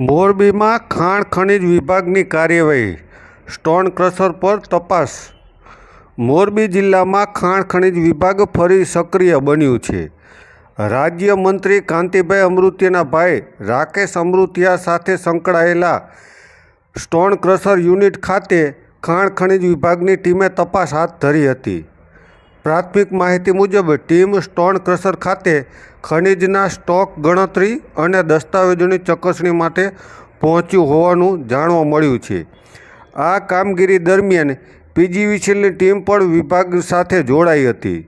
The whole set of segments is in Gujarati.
મોરબીમાં ખાણ ખનીજ વિભાગની કાર્યવાહી, સ્ટોન ક્રશર પર તપાસ. મોરબી જિલ્લામાં ખાણ ખનીજ વિભાગ ફરી સક્રિય બન્યું છે. રાજ્યમંત્રી કાંતિભાઈ અમૃતિયાના ભાઈ રાકેશ અમૃતિયા સાથે સંકળાયેલા સ્ટોન ક્રશર યુનિટ ખાતે ખાણ ખનીજ વિભાગની ટીમે તપાસ હાથ ધરી હતી. પ્રાથમિક માહિતી મુજબ ટીમ સ્ટોન ક્રશર ખાતે ખનીજના સ્ટોક ગણતરી અને દસ્તાવેજોની ચકાસણી માટે પહોંચ્યું હોવાનું જાણવા મળ્યું છે. આ કામગીરી દરમિયાન પીજીવીસીએલની ટીમ પણ વિભાગ સાથે જોડાઈ હતી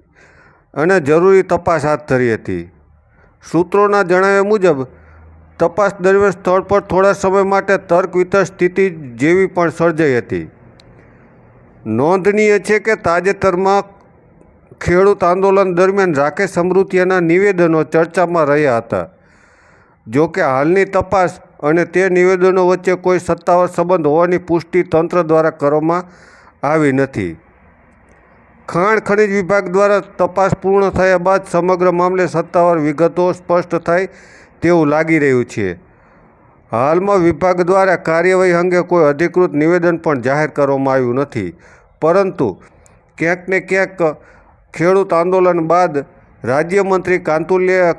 અને જરૂરી તપાસ હાથ ધરી હતી. સૂત્રોના જણાવ્યા મુજબ તપાસ દરમિયાન સ્થળ પર થોડા સમય માટે તર્ક વિતર્ક સ્થિતિ જેવી પણ સર્જાઈ હતી. નોંધનીય છે કે તાજેતરમાં ખેડૂત આંદોલન દરમિયાન રાકેશ અમૃતિયાના નિવેદનો ચર્ચામાં રહ્યા હતા. જો કે હાલની તપાસ અને તે નિવેદનો વચ્ચે કોઈ સત્તાવાર સંબંધ હોવાની પુષ્ટિ તંત્ર દ્વારા કરવામાં આવી નથી. ખાણ ખનીજ વિભાગ દ્વારા તપાસ પૂર્ણ થયા બાદ સમગ્ર મામલે સત્તાવાર વિગતો સ્પષ્ટ થાય તેવું લાગી રહ્યું છે. હાલમાં વિભાગ દ્વારા કાર્યવાહી અંગે કોઈ અધિકૃત નિવેદન પણ જાહેર કરવામાં આવ્યું નથી, પરંતુ ક્યાંક ને ક્યાંક ખેડૂત આંદોલન બાદ રાજ્યમંત્રી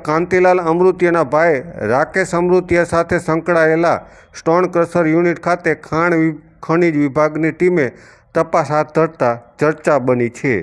કાંતિલાલ અમૃતિયાના ભાઈ રાકેશ અમૃતિયા સાથે સંકળાયેલા સ્ટોન ક્રશર યુનિટ ખાતે ખાણ ખનીજ વિભાગની ટીમે તપાસ હાથ ધરતા ચર્ચા બની છે.